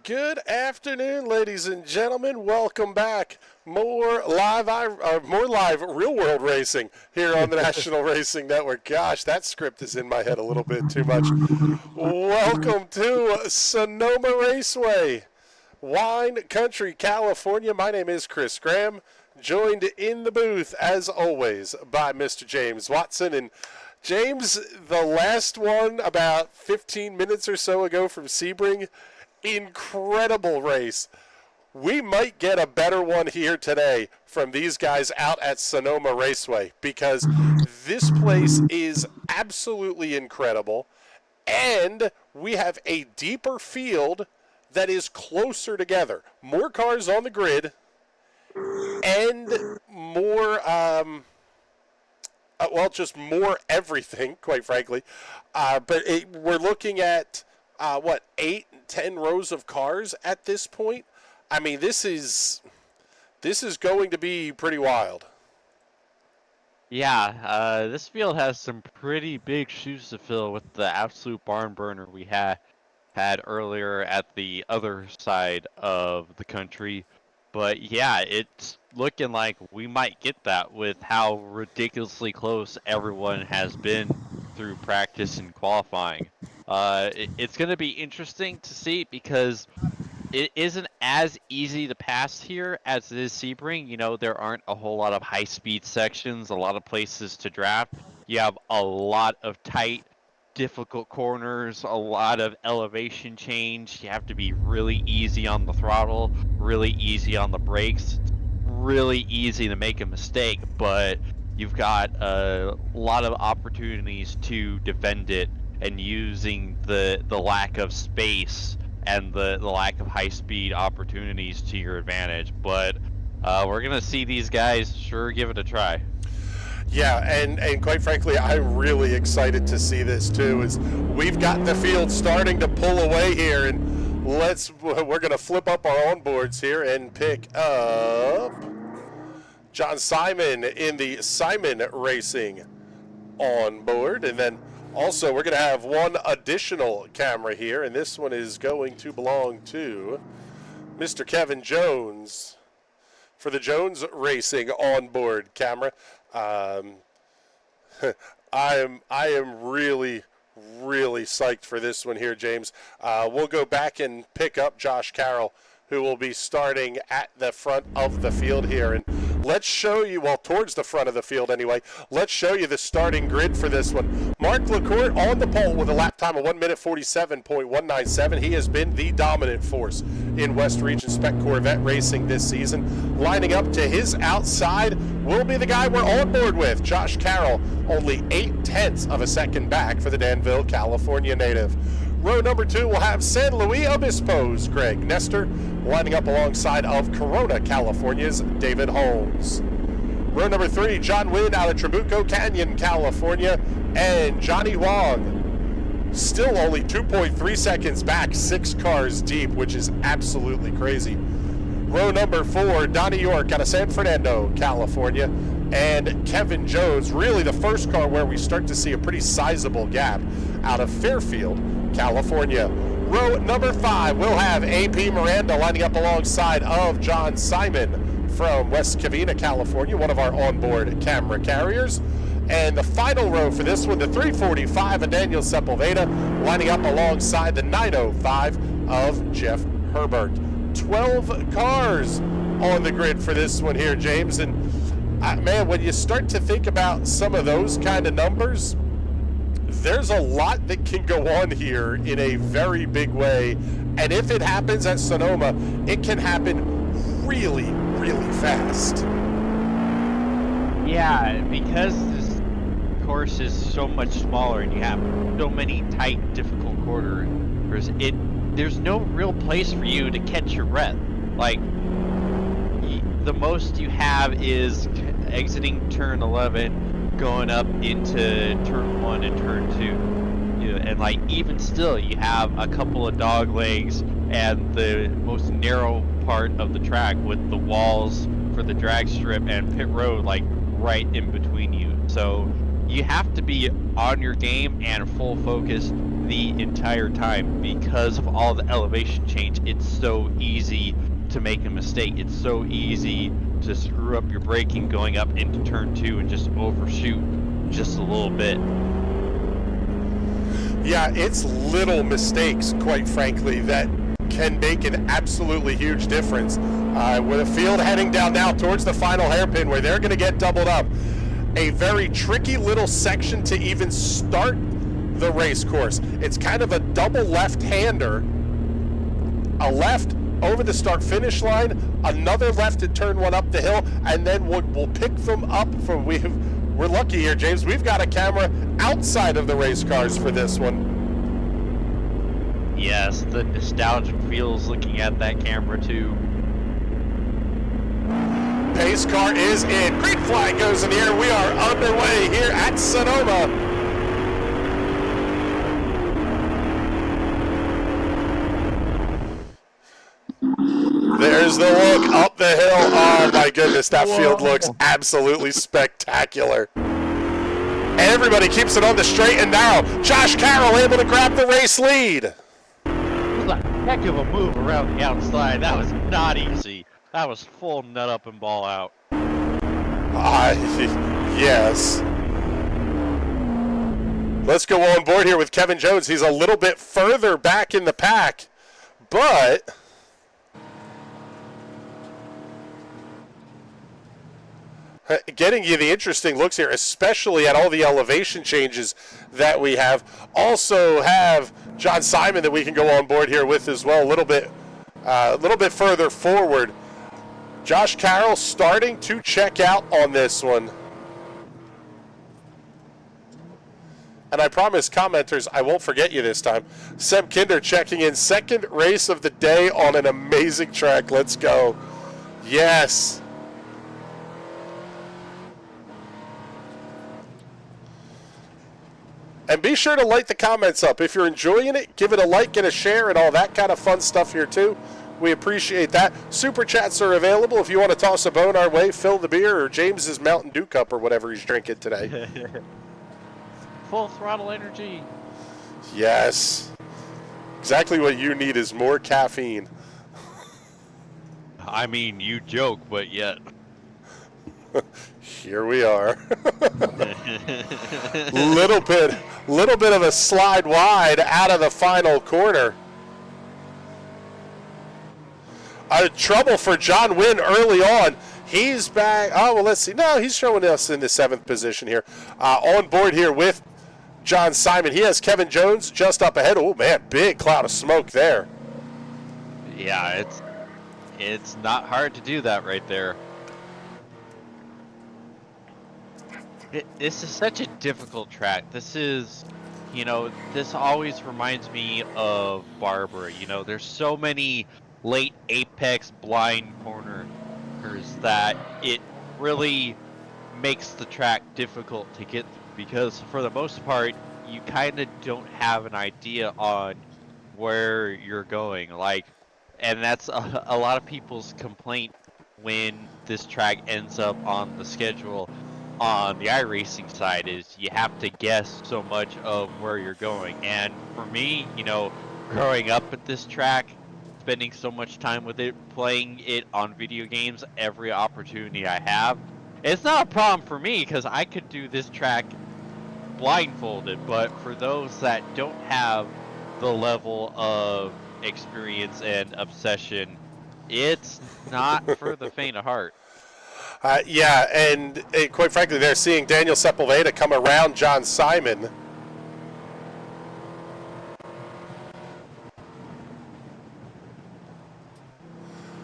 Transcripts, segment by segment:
Good afternoon, ladies and gentlemen. Welcome back. More live real-world racing here on the National Racing Network. Gosh, that script is in my head a little bit too much. Welcome to Sonoma Raceway, Wine Country, California. My name is Chris Graham, joined in the booth, as always, by Mr. James Watson. And James, the last one about 15 minutes or so ago from Sebring, incredible race. We might get a better one here today from these guys out at Sonoma Raceway, because this place is absolutely incredible, and we have a deeper field that is closer together. More cars on the grid, and more, just more everything, quite frankly. We're looking at 8-10 rows of cars at this point. I mean, this is going to be pretty wild. Yeah, this field has some pretty big shoes to fill with the absolute barn burner we had earlier at the other side of the country. But yeah, it's looking like we might get that with how ridiculously close everyone has been through practice and qualifying. It's going to be interesting to see, because it isn't as easy to pass here as it is Sebring. You know, there aren't a whole lot of high-speed sections, a lot of places to draft. You have a lot of tight, difficult corners, a lot of elevation change. You have to be really easy on the throttle, really easy on the brakes. It's really easy to make a mistake, but you've got a lot of opportunities to defend it, and using the lack of space and the lack of high-speed opportunities to your advantage. But we're going to see these guys sure give it a try. Yeah, and quite frankly, I'm really excited to see this too. Is we've got the field starting to pull away here, and we're going to flip up our onboards here and pick up John Simon in the Simon Racing onboard. And then also we're going to have one additional camera here, and this one is going to belong to Mr. Kevin Jones for the Jones Racing onboard camera. I am really psyched for this one here, James. We'll go back and pick up Josh Carroll, who will be starting at the front of the field here. And let's show you, towards the front of the field anyway, let's show you the starting grid for this one. Mark LaCourte on the pole with a lap time of 1 minute 47.197. He has been the dominant force in West Region Spec Corvette racing this season. Lining up to his outside will be the guy we're on board with, Josh Carroll, only 0.8 of a second back for the Danville, California native. Row number 2 will have San Luis Obispo's Greg Nestor, lining up alongside of Corona, California's David Holmes. Row number 3, John Wynn out of Trabuco Canyon, California, and Johnny Wong, still only 2.3 seconds back, 6 cars deep, which is absolutely crazy. Row number 4, Donnie York out of San Fernando, California, and Kevin Jones, really the first car where we start to see a pretty sizable gap, out of Fairfield, California. Row number 5, we'll have AP Miranda lining up alongside of John Simon from West Covina, California, one of our onboard camera carriers. And the final row for this one, the 345 of Daniel Sepulveda, lining up alongside the 905 of Jeff Herbert. 12 cars on the grid for this one here, James. And man, when you start to think about some of those kind of numbers, there's a lot that can go on here in a very big way. And if it happens at Sonoma, it can happen really, really fast. Yeah, because this course is so much smaller and you have so many tight, difficult corners, there's no real place for you to catch your breath. Like, the most you have is exiting turn 11, going up into turn 1 and turn 2. You know, and like, even still, you have a couple of dog legs and the most narrow part of the track with the walls for the drag strip and pit road like right in between you. So you have to be on your game and full focus the entire time because of all the elevation change. It's so easy to make a mistake. It's so easy to screw up your braking going up into turn 2 and just overshoot just a little bit. Yeah, it's little mistakes, quite frankly, that can make an absolutely huge difference. With the field heading down now towards the final hairpin where they're going to get doubled up. A very tricky little section to even start the race course. It's kind of a double left-hander. A left over the start-finish line, another left at turn 1 up the hill, and then we'll pick them up. We're lucky here, James. We've got a camera outside of the race cars for this one. Yes, the nostalgic feels looking at that camera too. Pace car is in. Green flag goes in the air. We are underway here at Sonoma. There's the look up the hill. Oh my goodness, that field looks absolutely spectacular. Everybody keeps it on the straight and narrow. Josh Carroll able to grab the race lead. It was a heck of a move around the outside. That was not easy. That was full nut up and ball out. Yes. Let's go on board here with Kevin Jones. He's a little bit further back in the pack, but getting you the interesting looks here, especially at all the elevation changes that we have. Also have John Simon that we can go on board here with as well, a little bit further forward. Josh Carroll starting to check out on this one. And I promise commenters, I won't forget you this time. Seb Kinder checking in, second race of the day on an amazing track. Let's go. Yes. And be sure to light the comments up. If you're enjoying it, give it a like and a share and all that kind of fun stuff here too. We appreciate that. Super chats are available if you want to toss a bone our way, fill the beer, or James's Mountain Dew cup or whatever he's drinking today. Full throttle energy. Yes. Exactly what you need is more caffeine. I mean, you joke, but yet. Here we are. little bit of a slide wide out of the final corner. Trouble for John Wynn early on. He's back. Oh, well, let's see. No, he's showing us in the 7th position here. On board here with John Simon. He has Kevin Jones just up ahead. Oh, man, big cloud of smoke there. Yeah, it's not hard to do that right there. This is such a difficult track. This is, this always reminds me of Barbara. There's so many late apex blind corners that it really makes the track difficult to get through because for the most part you kind of don't have an idea on where you're going, and that's a lot of people's complaint when this track ends up on the schedule on the iRacing side is you have to guess so much of where you're going. And for me, growing up at this track, spending so much time with it, playing it on video games every opportunity I have, it's not a problem for me because I could do this track blindfolded. But for those that don't have the level of experience and obsession, it's not for the faint of heart. Yeah, and quite frankly, they're seeing Daniel Sepulveda come around John Simon.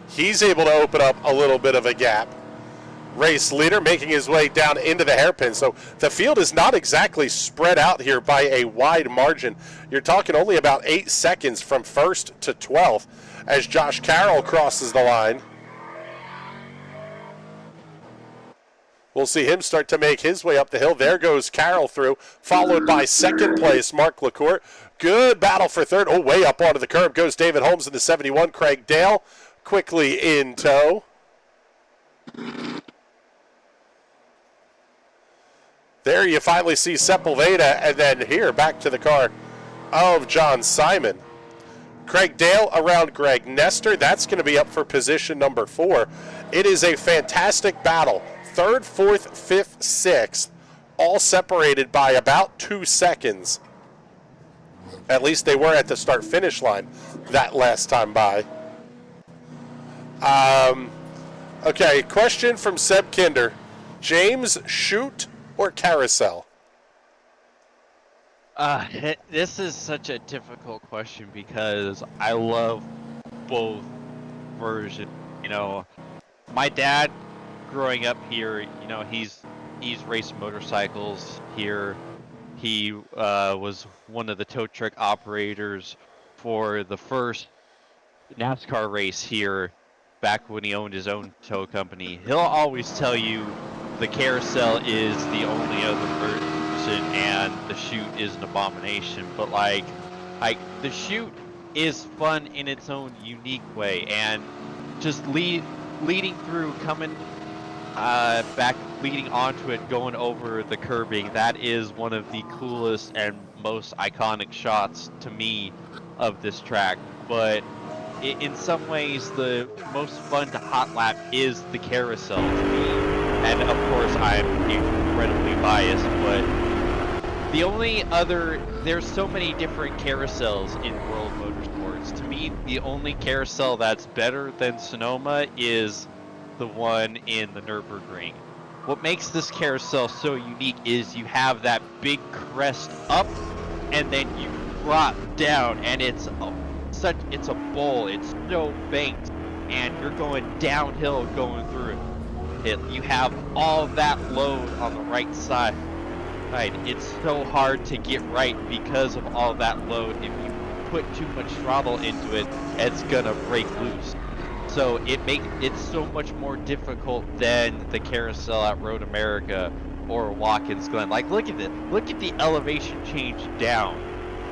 He's able to open up a little bit of a gap. Race leader making his way down into the hairpin. So the field is not exactly spread out here by a wide margin. You're talking only about 8 seconds from 1st to 12th as Josh Carroll crosses the line. We'll see him start to make his way up the hill. There goes Carroll through, followed by 2nd place, Mark LaCourte. Good battle for 3rd. Oh, way up onto the curb goes David Holmes in the 71. Craig Dale quickly in tow. There you finally see Sepulveda, and then here, back to the car. of John Simon. Craig Dale around Greg Nestor. That's going to be up for position number 4. It is a fantastic battle. 3rd, 4th, 5th, 6th, all separated by about 2 seconds. At least they were at the start-finish line that last time by. Okay, question from Seb Kinder. James, chute or carousel? This is such a difficult question because I love both versions. You know, my dad, growing up here, you know, he's raced motorcycles here. He was one of the tow truck operators for the first NASCAR race here back when he owned his own tow company. He'll always tell you the carousel is the only other version and the chute is an abomination, but like the chute is fun in its own unique way, and just leading through, coming back, leading onto it, going over the curbing, that is one of the coolest and most iconic shots to me of this track. But in some ways, the most fun to hot lap is the carousel to me, and of course I'm incredibly biased, but the only other, there's so many different carousels in World Motorsports. To me, the only carousel that's better than Sonoma is the one in the Nürburgring. What makes this carousel so unique is you have that big crest up, and then you drop down, and it's a bowl. It's so banked, and you're going downhill going through it. You have all that load on the right side. It's so hard to get right because of all that load. If you put too much throttle into it, it's gonna break loose. So it makes it so much more difficult than the carousel at Road America or Watkins Glen. Like, look at it. Look at the elevation change down.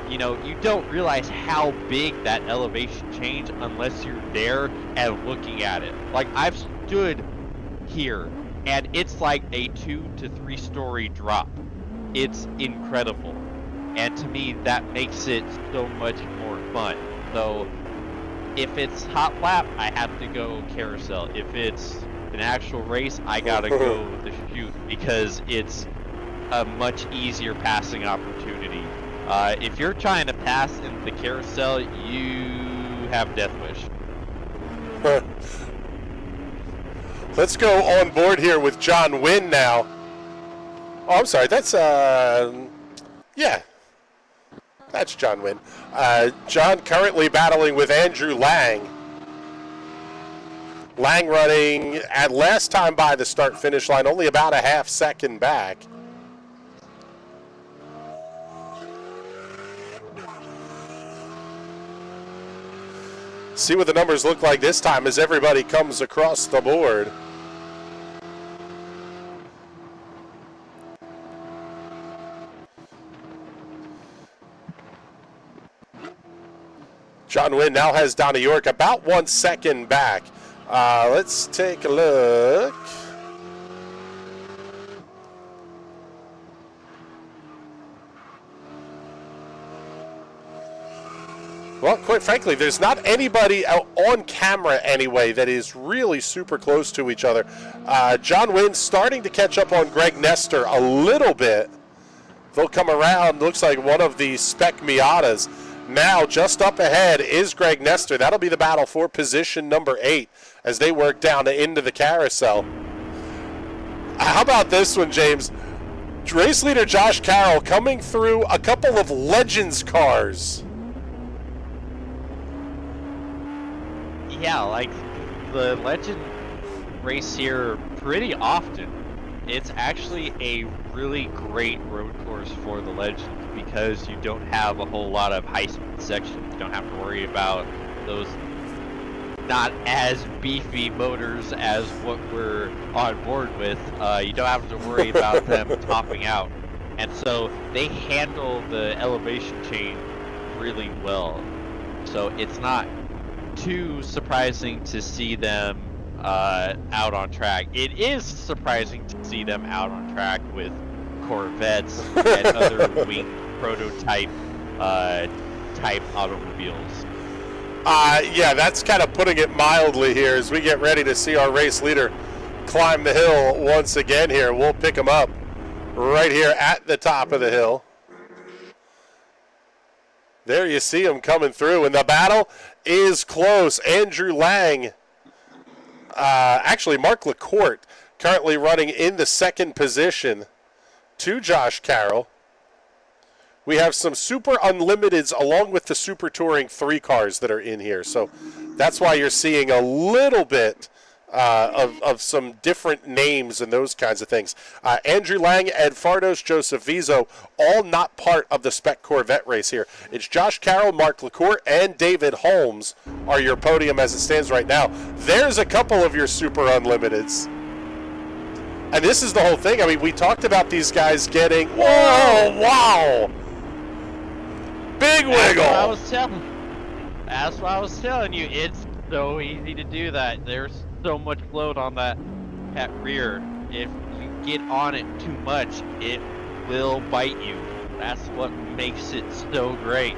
You know, you don't realize how big that elevation change unless you're there and looking at it. Like, I've stood here and it's like a 2 to 3 story drop. It's incredible, and to me that makes it so much more fun. So if it's hot lap, I have to go carousel. If it's an actual race, I gotta go the chute because it's a much easier passing opportunity. If you're trying to pass in the carousel, you have death wish. Let's go on board here with John Wynn now. Oh, I'm sorry. That's, yeah. That's John Wynn. John currently battling with Andrew Lang. Lang running at last time by the start-finish line, only about a half second back. See what the numbers look like this time as everybody comes across the board. John Wynn now has Donnie York about 1 second back. Let's take a look. Well, quite frankly, there's not anybody out on camera anyway that is really super close to each other. John Wynn starting to catch up on Greg Nestor a little bit. They'll come around. Looks like one of the Spec Miatas. Now, just up ahead is Greg Nestor. That'll be the battle for position number 8 as they work down into the carousel. How about this one, James? Race leader Josh Carroll coming through a couple of Legends cars. Yeah, like the Legend race here pretty often. It's actually a really great road course for the Legends because you don't have a whole lot of high-speed sections. You don't have to worry about those not as beefy motors as what we're on board with. You don't have to worry about them topping out. And so they handle the elevation change really well. So it's not too surprising to see them out on track. It is surprising to see them out on track with Corvettes and other winged prototype type automobiles. Yeah, that's kind of putting it mildly here as we get ready to see our race leader climb the hill once again here. We'll pick him up right here at the top of the hill. There you see him coming through, and the battle is close. Andrew Lang, actually Mark LaCourte, currently running in the second position to Josh Carroll. We have some Super Unlimiteds along with the Super Touring 3 cars that are in here. So that's why you're seeing a little bit of some different names and those kinds of things. Andrew Lang, Ed Fardos, Joseph Vizo, all not part of the Spec Corvette race here. It's Josh Carroll, Mark LaCourte, and David Holmes are your podium as it stands right now. There's a couple of your Super Unlimiteds. And this is the whole thing. I mean, we talked about these guys getting... Whoa, wow! Big wiggle! That's what I was telling you. It's so easy to do that. There's so much load on that rear. If you get on it too much, it will bite you. That's what makes it so great.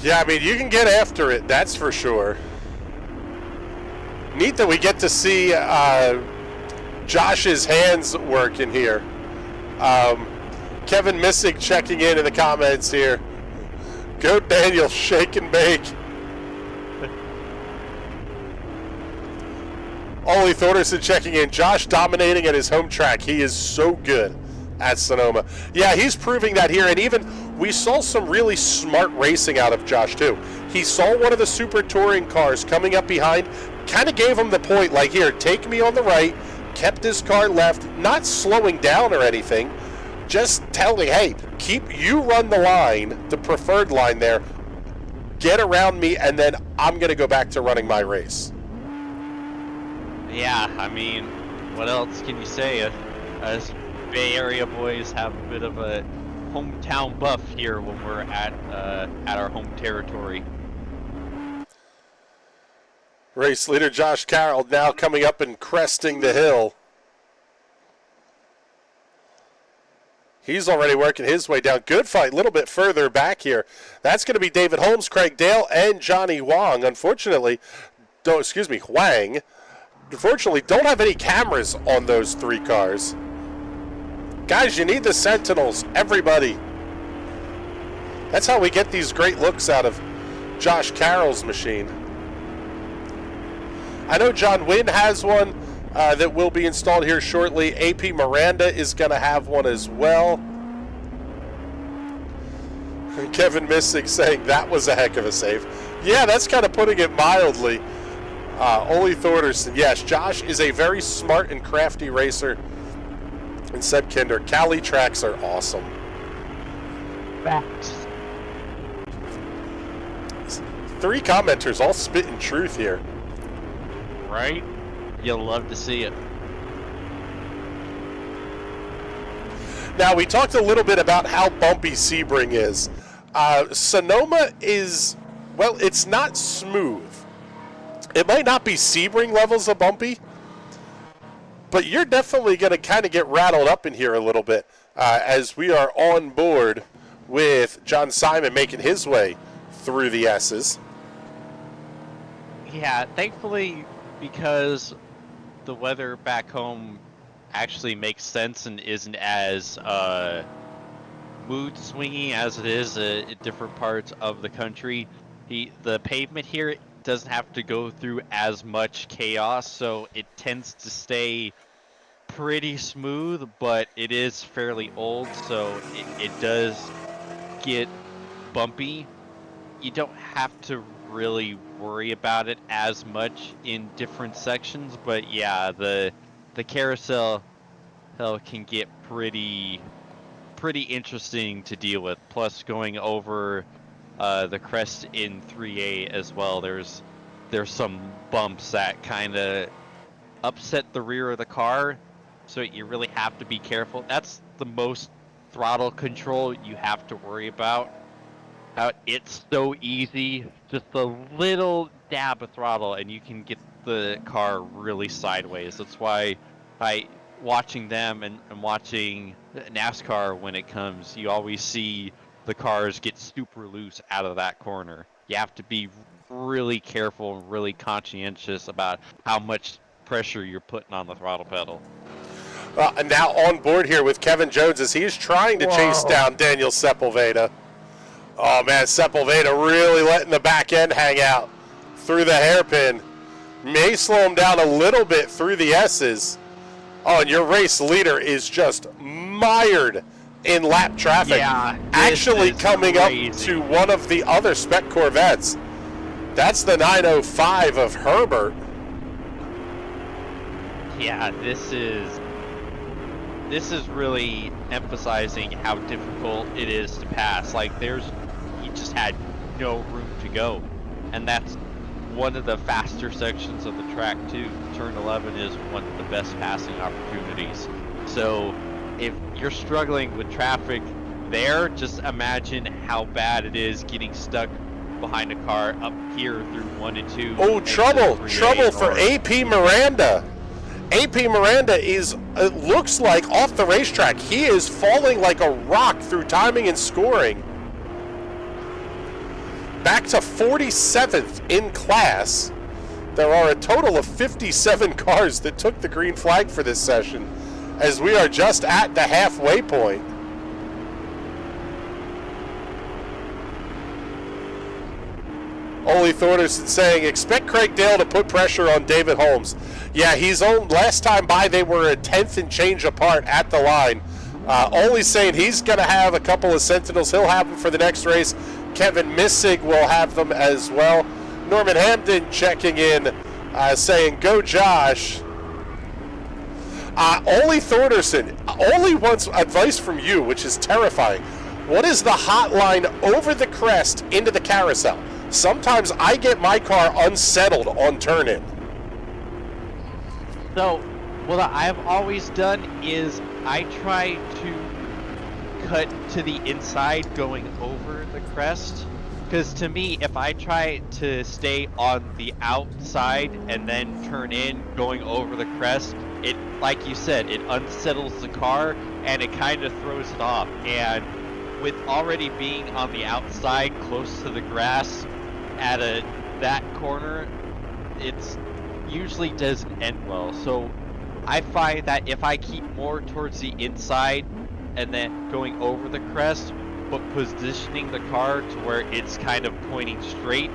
Yeah, I mean, you can get after it, that's for sure. Neat that we get to see Josh's hands work in here. Kevin Missig checking in the comments here. Go Daniel, shake and bake. Ollie Thorderson checking in. Josh dominating at his home track. He is so good at Sonoma. Yeah, he's proving that here. And even we saw some really smart racing out of Josh too. He saw one of the Super Touring cars coming up behind, kind of gave him the point, like, here, take me on the right, kept his car left, not slowing down or anything, just telling, hey, you run the line, the preferred line there, get around me, and then I'm going to go back to running my race. Yeah, I mean, what else can you say? Us Bay Area boys have a bit of a hometown buff here when we're at our home territory. Race leader Josh Carroll now coming up and cresting the hill. He's already working his way down. Good fight, a little bit further back here. That's going to be David Holmes, Craig Dale, and Johnny Wang. Wang. Unfortunately, don't have any cameras on those 3 cars. Guys, you need the Sentinels, everybody. That's how we get these great looks out of Josh Carroll's machine. I know John Wynn has one that will be installed here shortly. AP Miranda is going to have one as well. And Kevin Missig saying that was a heck of a save. Yeah, that's kind of putting it mildly. Ole Thorderson, yes, Josh is a very smart and crafty racer. And Seb Kinder, Cali tracks are awesome. Facts. 3 commenters all spitting truth here. Right? You'll love to see it. Now, we talked a little bit about how bumpy Sebring is. Sonoma is, well, it's not smooth. It might not be Sebring levels of bumpy, but you're definitely going to kind of get rattled up in here a little bit as we are on board with John Simon making his way through the S's. Yeah, thankfully, because the weather back home actually makes sense and isn't as mood swingy as it is in different parts of the country. The pavement here doesn't have to go through as much chaos, so it tends to stay pretty smooth, but it is fairly old, so it does get bumpy. You don't have to really worry about it as much in different sections, but yeah, the carousel can get pretty interesting to deal with. Plus, going over the crest in 3A as well, there's some bumps that kind of upset the rear of the car, so you really have to be careful. That's the most throttle control you have to worry about. It's so easy, just a little dab of throttle and you can get the car really sideways. That's why watching them and watching NASCAR when it comes, you always see the cars get super loose out of that corner. You have to be really careful and really conscientious about how much pressure you're putting on the throttle pedal. And now on board here with Kevin Jones as he's trying to chase down Daniel Sepulveda. Oh man, Sepulveda really letting the back end hang out through the hairpin. May slow him down a little bit through the S's. Oh, and your race leader is just mired in lap traffic. Yeah, actually coming crazy. up to one of the other Spec Corvettes. That's the 905 of Herbert. Yeah, this is really emphasizing how difficult it is to pass. Like he just had no room to go, and that's one of the faster sections of the track too. Turn 11 is one of the best passing opportunities. So if you're struggling with traffic there, just imagine how bad it is getting stuck behind a car up here through 1 and 2. Oh, trouble for AP Miranda. AP Miranda it looks like off the racetrack. He is falling like a rock through timing and scoring. Back to 47th in class. There are a total of 57 cars that took the green flag for this session, as we are just at the halfway point. Ole Thorderson saying, expect Craig Dale to put pressure on David Holmes. Yeah, last time by they were a 10th and change apart at the line. Ole's saying he's going to have a couple of Sentinels. He'll have them for the next race. Kevin Missig will have them as well. Norman Hamden checking in, saying, go Josh. Ole Thorderson, Ole wants advice from you, which is terrifying. What is the hotline over the crest into the carousel? Sometimes I get my car unsettled on turn-in. So, what I've always done is I try to cut to the inside going over the crest. Because to me, if I try to stay on the outside and then turn in going over the crest, it, like you said, it unsettles the car and it kind of throws it off. And with already being on the outside close to the grass at that corner, it's usually doesn't end well. So I find that if I keep more towards the inside and then going over the crest, but positioning the car to where it's kind of pointing straight,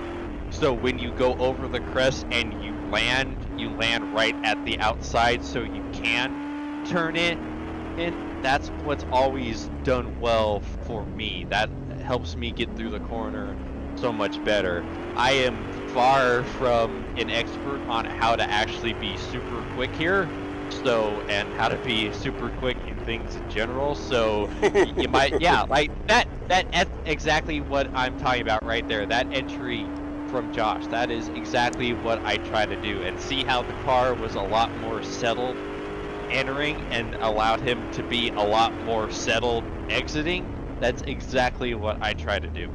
so when you go over the crest and you land right at the outside so you can turn it in. That's what's always done well for me. That helps me get through the corner so much better. I am far from an expert on how to actually be super quick here, and how to be super quick in things in general. So you might, yeah, like that's exactly what I'm talking about right there. That entry from Josh, that is exactly what I try to do, and see how the car was a lot more settled entering and allowed him to be a lot more settled exiting. That's exactly what I try to do.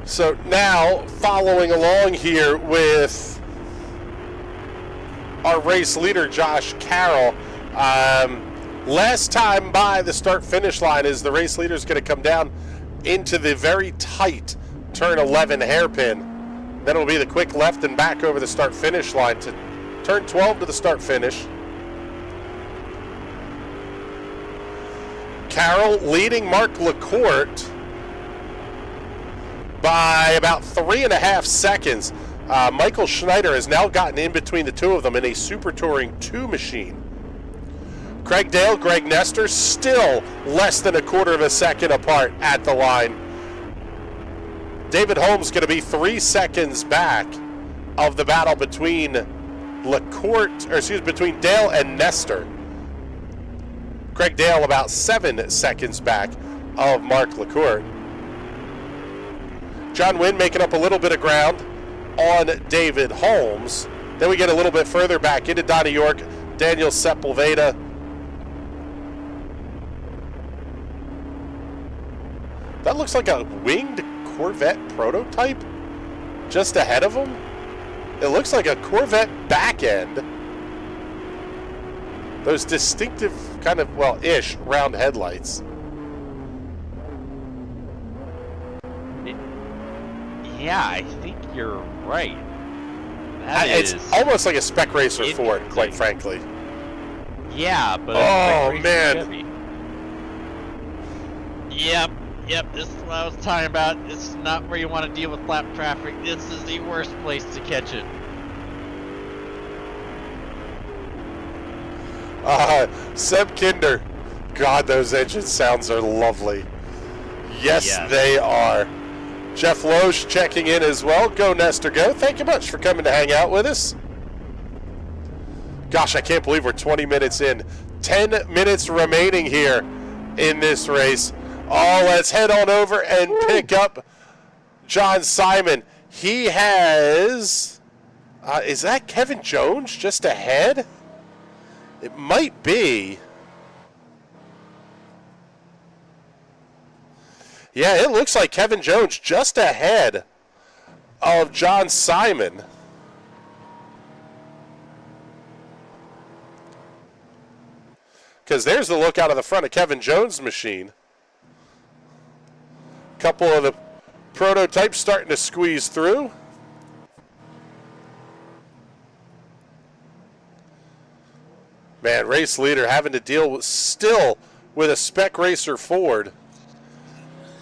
So now, following along here with our race leader, Josh Carroll. Last time by the start-finish line is the race leader is going to come down into the very tight turn 11 hairpin. Then it'll be the quick left and back over the start-finish line to turn 12 to the start-finish. Carroll leading Mark LaCourte by about 3.5 seconds. Michael Schneider has now gotten in between the two of them in a Super Touring 2 machine. Craig Dale, Greg Nestor, still less than 1/4 second apart at the line. David Holmes going to be 3 seconds back of the battle between between Dale and Nestor. Craig Dale about 7 seconds back of Mark LaCourte. John Wynn making up a little bit of ground on David Holmes. Then we get a little bit further back into Donnie York, Daniel Sepulveda. That looks like a winged Corvette prototype just ahead of him. It looks like a Corvette back end. Those distinctive kind of, well, ish round headlights. Yeah, I think you're right. It's almost like a Spec Racer Ford, quite frankly. Yeah, but oh man. Chevy. Yep, this is what I was talking about. This is not where you want to deal with lap traffic. This is the worst place to catch it. Seb Kinder. God, those engine sounds are lovely. Yes, they are. Jeff Loesch checking in as well. Go, Nestor, go. Thank you much for coming to hang out with us. Gosh, I can't believe we're 20 minutes in. 10 minutes remaining here in this race. Oh, let's head on over and pick up John Simon. He has, is that Kevin Jones just ahead? It might be. Yeah, it looks like Kevin Jones just ahead of John Simon. Because there's the look out of the front of Kevin Jones' machine. Couple of the prototypes starting to squeeze through. Man, race leader having to deal with, still with a Spec Racer Ford.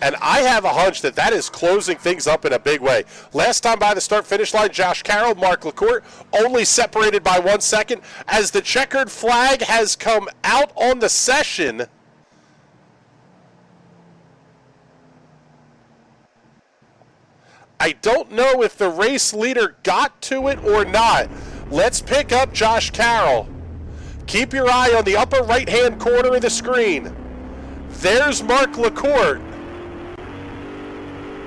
And I have a hunch that that is closing things up in a big way. Last time by the start-finish line, Josh Carroll, Mark LaCourte, only separated by 1 second. As the checkered flag has come out on the session, I don't know if the race leader got to it or not. Let's pick up Josh Carroll. Keep your eye on the upper right-hand corner of the screen. There's Mark LaCourte.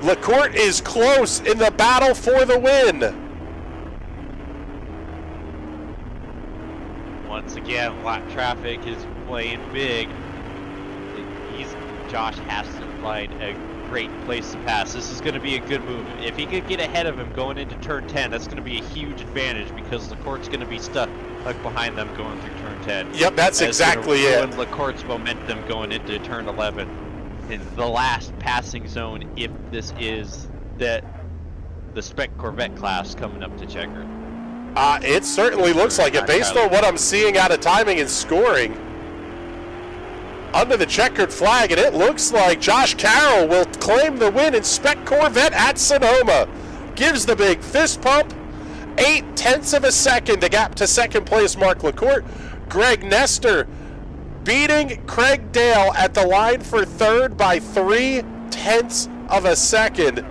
LaCourte is close in the battle for the win. Once again, lap traffic is playing big. Josh has to find a great place to pass. This is going to be a good move. If he could get ahead of him going into turn 10, that's going to be a huge advantage because LaCourte's going to be stuck behind them going through turn 10. Yep, that's exactly it. LaCourte's momentum going into turn 11. In the last passing zone, if this is the Spec Corvette class coming up to checker. It certainly looks like it based on what I'm seeing out of timing and scoring. Under the checkered flag, and it looks like Josh Carroll will claim the win in Spec Corvette at Sonoma. Gives the big fist pump. 0.8 of a second, the gap to second place, Mark LaCourte. Greg Nestor beating Craig Dale at the line for third by 0.3 of a second.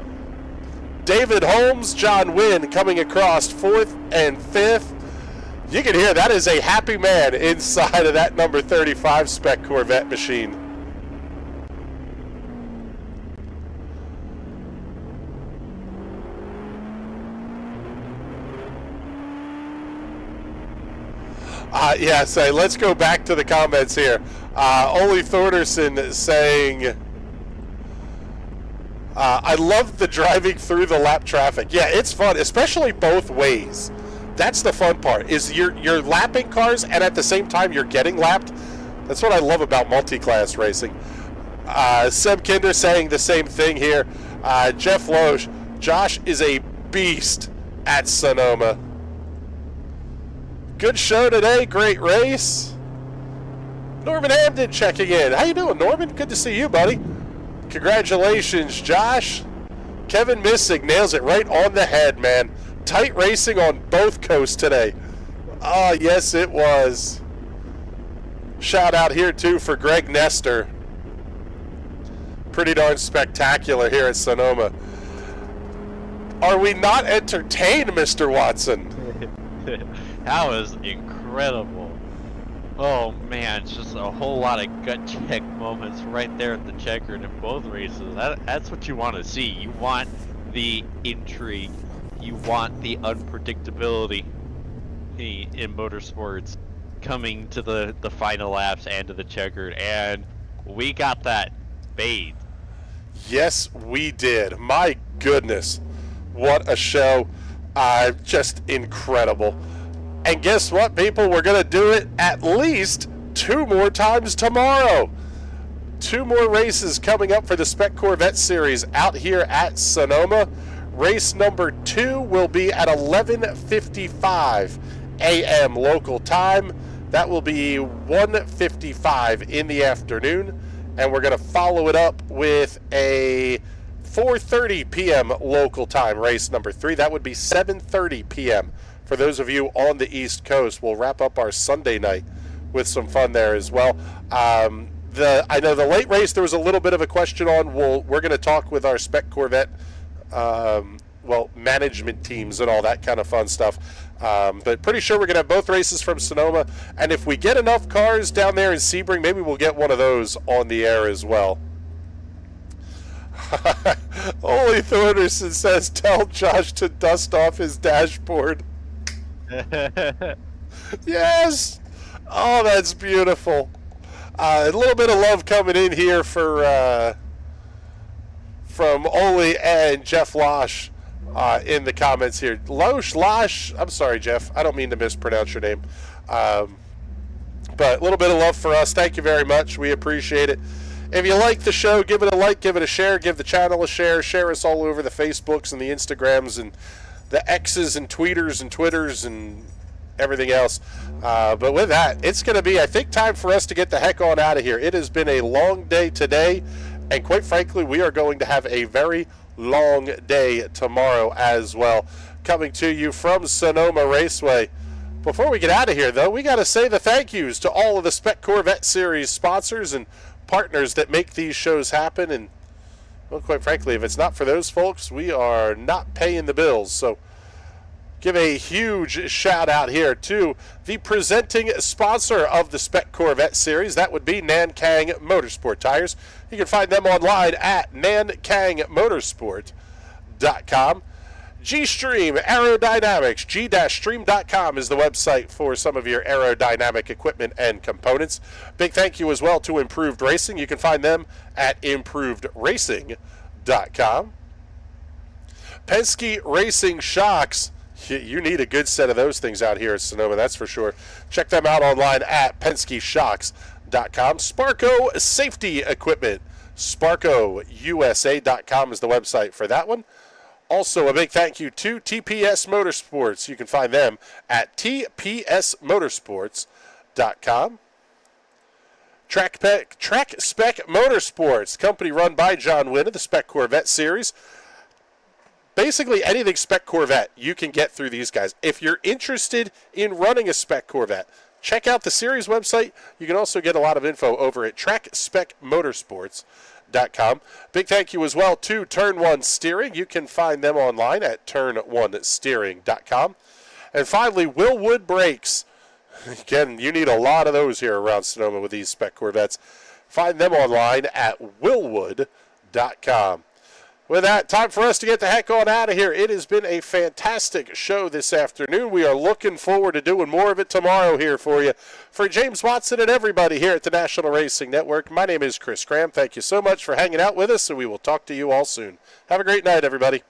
David Holmes, John Wynn coming across fourth and fifth. You can hear that is a happy man inside of that number 35 Spec Corvette machine. So let's go back to the comments here. Ole Thorderson saying, I love the driving through the lap traffic. Yeah, it's fun, especially both ways. That's the fun part, is you're lapping cars and at the same time you're getting lapped. That's what I love about multi-class racing. Seb Kinder saying the same thing here. Jeff Loesch, Josh is a beast at Sonoma. Good show today, great race. Norman Hamden checking in. How you doing, Norman? Good to see you, buddy. Congratulations, Josh. Kevin Missing nails it right on the head, man. Tight racing on both coasts today. Oh, yes, it was. Shout out here, too, for Greg Nestor. Pretty darn spectacular here at Sonoma. Are we not entertained, Mr. Watson? That was incredible. Oh man, it's just a whole lot of gut check moments right there at the checkered in both races. That's what you want to see. You want the intrigue. You want the unpredictability in motorsports coming to the final laps and to the checkered, and we got that bathed. Yes, we did. My goodness, what a show. Just incredible. And guess what, people? We're going to do it at least 2 more times tomorrow. 2 more races coming up for the Spec Corvette Series out here at Sonoma. Race number 2 will be at 11:55 a.m. local time. That will be 1:55 in the afternoon. And we're going to follow it up with a 4:30 p.m. local time, race number 3. That would be 7:30 p.m. for those of you on the East Coast. We'll wrap up our Sunday night with some fun there as well. I know the late race there was a little bit of a question on. We're going to talk with our Spec Corvette management teams and all that kind of fun stuff. But pretty sure we're going to have both races from Sonoma. And if we get enough cars down there in Sebring, maybe we'll get one of those on the air as well. Ole Thorderson says, tell Josh to dust off his dashboard. Yes! Oh, that's beautiful. A little bit of love coming in here for from Ole and Jeff Losh in the comments here. Losh, I'm sorry, Jeff. I don't mean to mispronounce your name. But a little bit of love for us. Thank you very much. We appreciate it. If you like the show, give it a like, give it a share, give the channel a share. Share us all over the Facebooks and the Instagrams and the X's and Tweeters and Twitters and everything else. But with that, it's going to be, I think, time for us to get the heck on out of here. It has been a long day today, and quite frankly, we are going to have a very long day tomorrow as well. Coming to you from Sonoma Raceway. Before we get out of here, though, we got to say the thank yous to all of the Spec Corvette Series sponsors and partners that make these shows happen. And, well, quite frankly, if it's not for those folks, we are not paying the bills. So give a huge shout out here to the presenting sponsor of the Spec Corvette Series. That would be Nankang Motorsport Tires. You can find them online at nankangmotorsport.com. G-Stream Aerodynamics, g-stream.com is the website for some of your aerodynamic equipment and components. Big thank you as well to Improved Racing. You can find them at improvedracing.com. Penske Racing Shocks. You need a good set of those things out here at Sonoma, that's for sure. Check them out online at penskeshocks.com. Sparco Safety Equipment. SparcoUSA.com is the website for that one. Also, a big thank you to TPS Motorsports. You can find them at tpsmotorsports.com. Track Spec Motorsports, company run by John Wynn of the Spec Corvette Series. Basically, anything Spec Corvette you can get through these guys. If you're interested in running a Spec Corvette, check out the series website. You can also get a lot of info over at trackspecmotorsports.com. Big thank you as well to Turn 1 Steering. You can find them online at turn1steering.com. And finally, Willwood Brakes. Again, you need a lot of those here around Sonoma with these Spec Corvettes. Find them online at willwood.com. With that, time for us to get the heck on out of here. It has been a fantastic show this afternoon. We are looking forward to doing more of it tomorrow here for you. For James Watson and everybody here at the National Racing Network, my name is Chris Cram. Thank you so much for hanging out with us, and we will talk to you all soon. Have a great night, everybody.